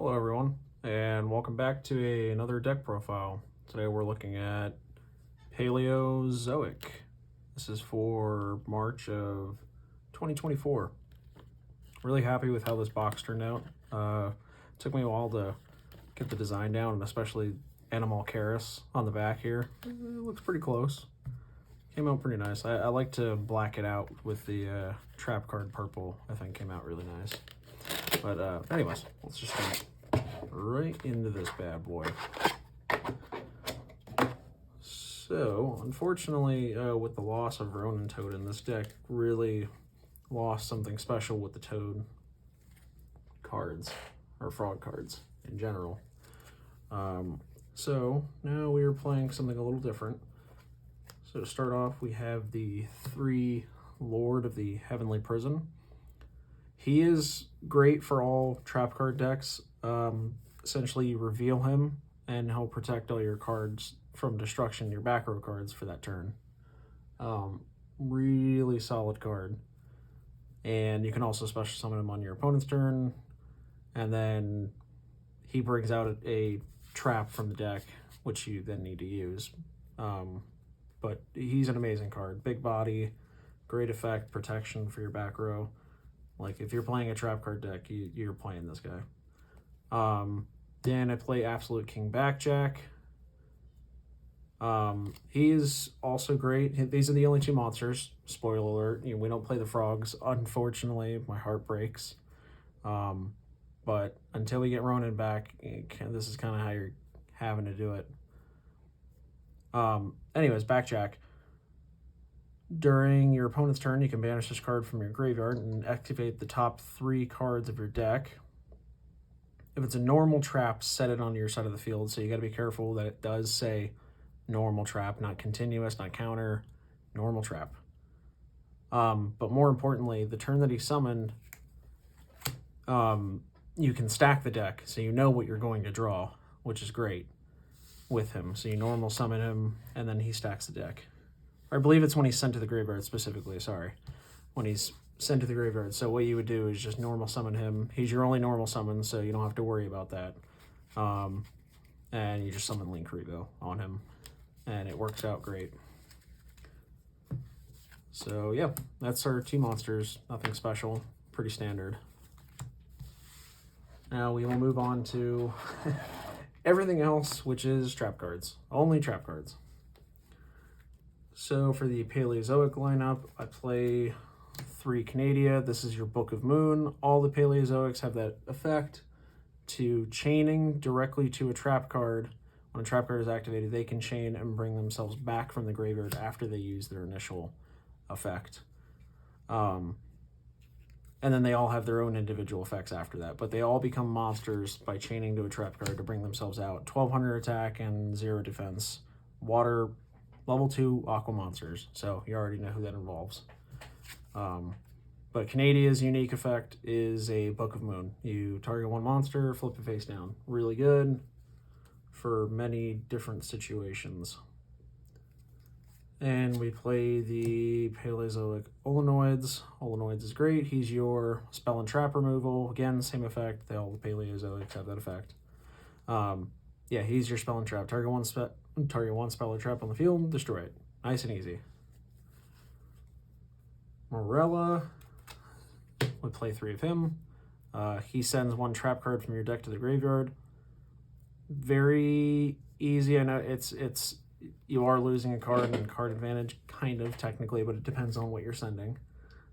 Hello everyone, and welcome back to another deck profile. Today we're looking at Paleozoic. This is for March of 2024. Really happy with how this box turned out. Took me a while to get the design down, and especially Animal Caris on the back here. It looks pretty close. Came out pretty nice. I like to black it out with the trap card purple. I think came out really nice. But anyways, let's just get right into this bad boy. So, unfortunately, with the loss of Ronintoadin, this deck really lost something special with the Toad cards, or frog cards in general. So, now we are playing something a little different. So to start off, we have the 3 Lord of the Heavenly Prison. He is great for all trap card decks. Essentially, you reveal him, and he'll protect all your cards from destruction, your back row cards for that turn. Really solid card. And you can also special summon him on your opponent's turn, and then he brings out a trap from the deck, which you then need to use. But he's an amazing card. Big body, great effect, protection for your back row. Like, if you're playing a trap card deck, you're playing this guy. Then I play Absolute King Backjack. He's also great. These are the only 2 monsters. Spoiler alert. We don't play the frogs. Unfortunately, my heart breaks. But until we get Ronin back, this is kind of how you're having to do it. Anyways, Backjack. During your opponent's turn, you can banish this card from your graveyard and activate the top 3 cards of your deck. If it's a normal trap, set it on your side of the field, so you got to be careful that it does say normal trap, not continuous, not counter, normal trap. But more importantly, the turn that he summoned, you can stack the deck, so you know what you're going to draw, which is great with him. So you normal summon him, and then he stacks the deck. Or I believe it's when he's sent to the graveyard specifically, sorry. When he's sent to the graveyard. So what you would do is just normal summon him. He's your only normal summon, so you don't have to worry about that. And you just summon Link Revo on him, and it works out great. So yeah, that's our 2 monsters. Nothing special, pretty standard. Now we will move on to everything else, which is trap cards. Only trap cards. So for the Paleozoic lineup, I play 3 Canadia. This is your Book of Moon. All the Paleozoics have that effect to chaining directly to a trap card. When a trap card is activated, they can chain and bring themselves back from the graveyard after they use their initial effect. And then they all have their own individual effects after that, but they all become monsters by chaining to a trap card to bring themselves out. 1200 attack and 0 defense. Water, level 2 aqua monsters, so you already know who that involves. But Canadia's unique effect is a Book of Moon. You target 1 monster, flip it face down. Really good for many different situations. And we play the Paleozoic Olenoids. Olenoids is great. He's your spell and trap removal. Again, same effect. All the Paleozoics have that effect. Yeah, he's your spell and trap. Target one spell or trap on the field, destroy it. Nice and easy. Morella. We play 3 of him. He sends 1 trap card from your deck to the graveyard. Very easy. I know it's you are losing a card and card advantage, kind of, technically, but it depends on what you're sending.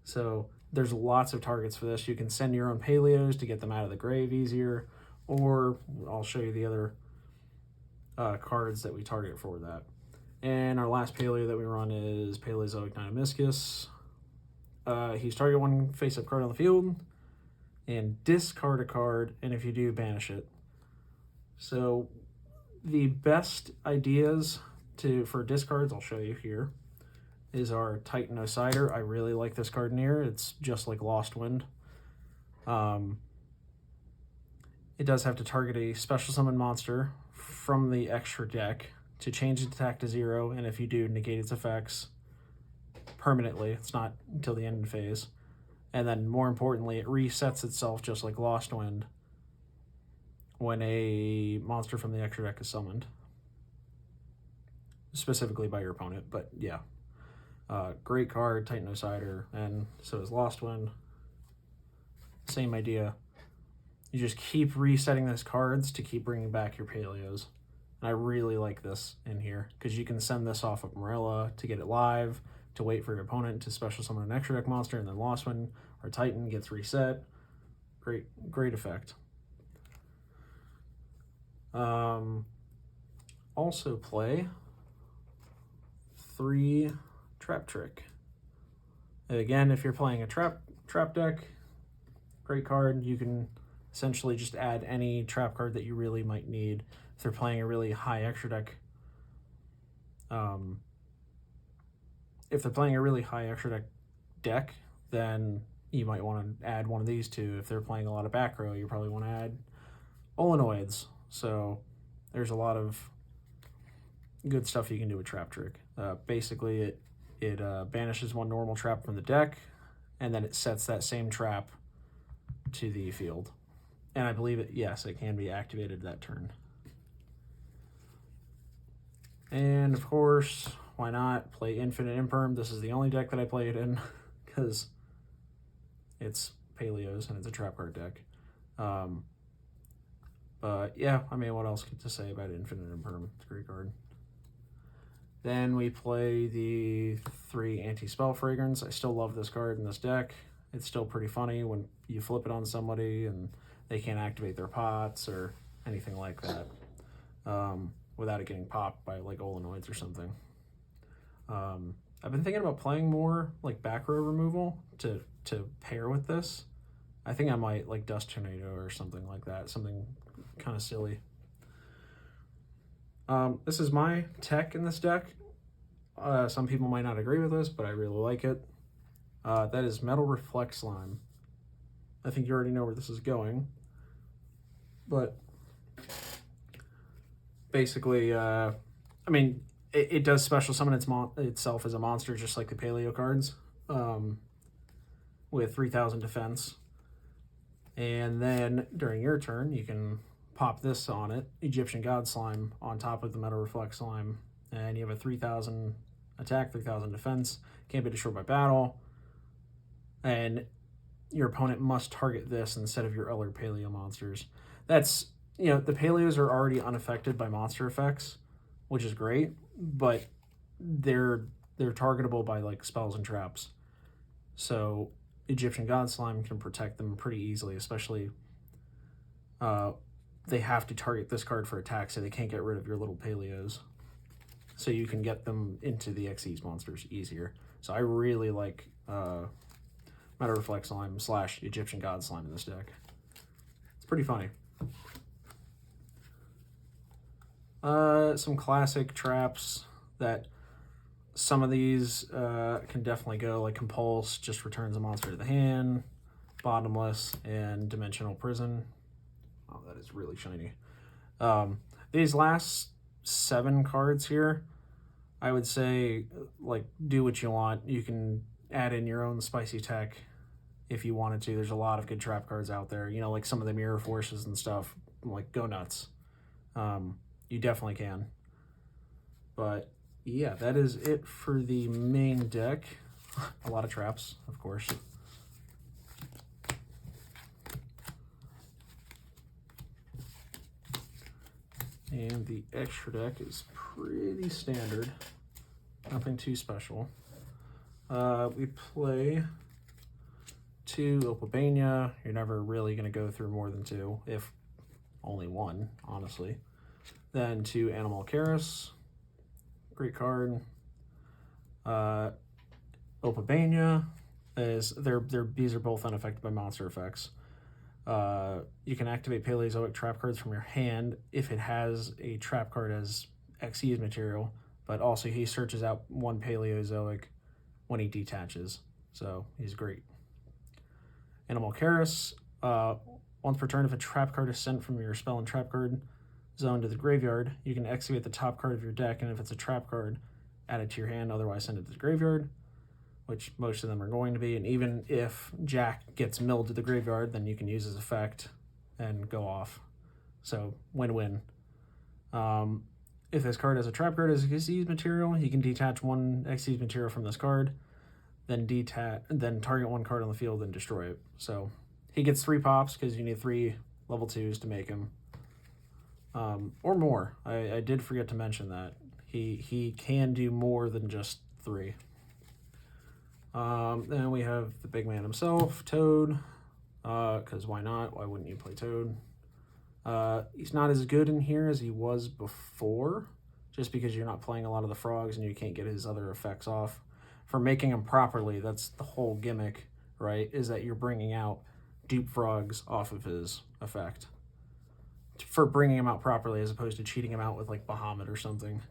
So there's lots of targets for this. You can send your own Paleos to get them out of the grave easier, or I'll show you the other cards that we target for that. And our last Paleo that we run is Paleozoic Dynamiscus. He's target 1 face-up card on the field, and discard a card, and if you do, banish it. So the best ideas for discards, I'll show you here, is our Titan Osider. I really like this card in here. It's just like Lost Wind. It does have to target a special summon monster from the extra deck to change its attack to 0, and if you do, negate its effects permanently. It's not until the end phase. And then more importantly, it resets itself just like Lost Wind when a monster from the extra deck is summoned. Specifically by your opponent, but yeah. Great card, Titanocider, and so is Lost Wind. Same idea. You just keep resetting those cards to keep bringing back your Paleos. And I really like this in here, because you can send this off of Morella to get it live, to wait for your opponent to special summon an extra deck monster, and then Lost Wind or Titan gets reset. Great effect. Also play 3 Trap Trick. Again, if you're playing a trap deck, great card. You can essentially just add any trap card that you really might need. If they're playing a really high extra deck, then you might want to add one of these two. If they're playing a lot of back row, you probably want to add Ronintoadin. So there's a lot of good stuff you can do with Trap Trick. Basically, it banishes one normal trap from the deck, and then it sets that same trap to the field. And I believe it can be activated that turn. And of course, why not play Infinite Imperm? This is the only deck that I play it in, because it's Paleos and it's a trap card deck. But yeah, I mean, what else to say about Infinite Imperm? It's a great card. Then we play the 3 Anti-Spell Fragrance. I still love this card in this deck. It's still pretty funny when you flip it on somebody and they can't activate their pots or anything like that without it getting popped by like Ronintoadin or something. I've been thinking about playing more like back row removal to pair with this. I think I might like Dust Tornado or something like that, something kind of silly. This is my tech in this deck. Some people might not agree with this, but I really like it. That is Metal Reflect Slime. I think you already know where this is going. But basically, I mean, it does special summon itself as a monster, just like the Paleo cards, with 3,000 defense. And then during your turn, you can pop this on it, Egyptian God Slime, on top of the Metal Reflect Slime. And you have a 3,000 attack, 3,000 defense, can't be destroyed by battle. And your opponent must target this instead of your other Paleo monsters. That's, the Paleos are already unaffected by monster effects, which is great, but they're targetable by like spells and traps. So Egyptian God Slime can protect them pretty easily, especially they have to target this card for attack, so they can't get rid of your little Paleos. So you can get them into the Xyz monsters easier. So I really like Metal Reflect Slime / Egyptian God Slime in this deck. It's pretty funny. Some classic traps that some of these can definitely go, like Compulse just returns a monster to the hand, Bottomless, and Dimensional Prison. Oh, that is really shiny. These last 7 cards here, I would say, like, do what you want. You can add in your own spicy tech if you wanted to. There's a lot of good trap cards out there. Like some of the Mirror Forces and stuff. Like, go nuts. You definitely can. But yeah, that is it for the main deck. A lot of traps, of course. And the extra deck is pretty standard. Nothing too special. We play 2 Opalbania. You're never really going to go through more than 2, if only 1, honestly. Then 2 Animal Karis. Great card. Opalbania is these are both unaffected by monster effects. You can activate Paleozoic trap cards from your hand if it has a trap card as Xyz material, but also he searches out 1 Paleozoic when he detaches, so he's great. Animal Karis, once per turn, if a trap card is sent from your spell and trap card zone to the graveyard, you can activate the top card of your deck, and if it's a trap card, add it to your hand, otherwise send it to the graveyard, which most of them are going to be. And even if Jack gets milled to the graveyard, then you can use his effect and go off. So win-win. If this card has a trap card as a Xyz material, he can detach one Xyz material from this card, then target one card on the field and destroy it. So he gets 3 pops because you need 3 level 2s to make him. Or more. I did forget to mention that. He can do more than just 3. Then we have the big man himself, Toad. Because why not? Why wouldn't you play Toad? He's not as good in here as he was before, just because you're not playing a lot of the frogs and you can't get his other effects off. For making him properly, that's the whole gimmick, right? Is that you're bringing out dupe frogs off of his effect. For bringing him out properly, as opposed to cheating him out with like Bahamut or something.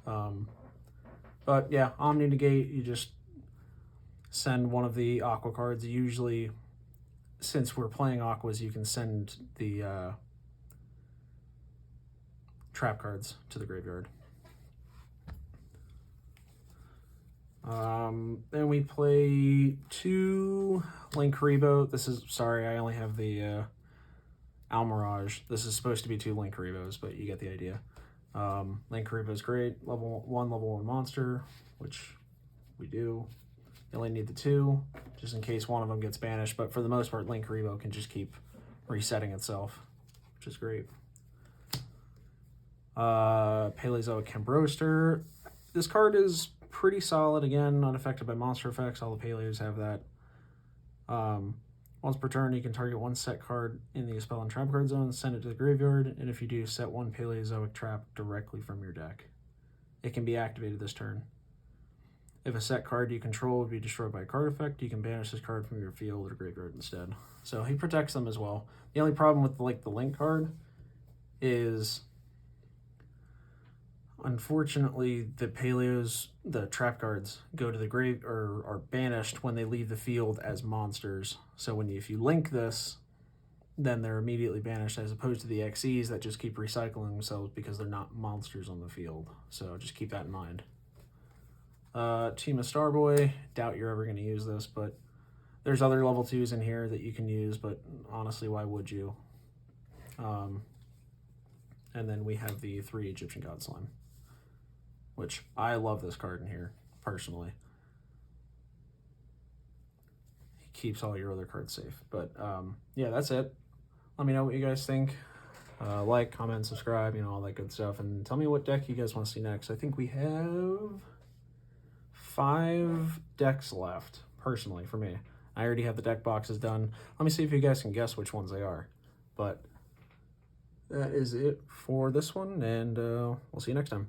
But yeah, Omni Negate, you just send one of the Aqua cards. Usually, since we're playing Aquas, you can send the trap cards to the graveyard. Then we play 2 Linkuriboh. This is, sorry, I only have the Almirage. This is supposed to be 2 Linkuribohs, but you get the idea. Linkuriboh is great. Level 1 monster, which we do. You only need the 2, just in case one of them gets banished. But for the most part, Linkuriboh can just keep resetting itself, which is great. Paleozoic Cambroaster. This card is pretty solid. Again, not affected by monster effects. All the Paleos have that. Once per turn, you can target 1 set card in the spell and trap card zone, send it to the graveyard, and if you do, set 1 Paleozoic trap directly from your deck. It can be activated this turn. If a set card you control would be destroyed by a card effect, you can banish this card from your field or graveyard instead. So he protects them as well. The only problem with the Link card is, unfortunately, the trap cards go to the grave or are banished when they leave the field as monsters. So if you link this, then they're immediately banished, as opposed to the Xyz that just keep recycling themselves because they're not monsters on the field. So just keep that in mind. Team of Starboy, doubt you're ever going to use this, but there's other level 2s in here that you can use, but honestly, why would you? And then we have the 3 Egyptian God Slime, which I love this card in here, personally. He keeps all your other cards safe. But yeah, that's it. Let me know what you guys think. Like, comment, subscribe, all that good stuff. And tell me what deck you guys want to see next. I think we have 5 decks left, personally, for me. I already have the deck boxes done. Let me see if you guys can guess which ones they are. But that is it for this one, and we'll see you next time.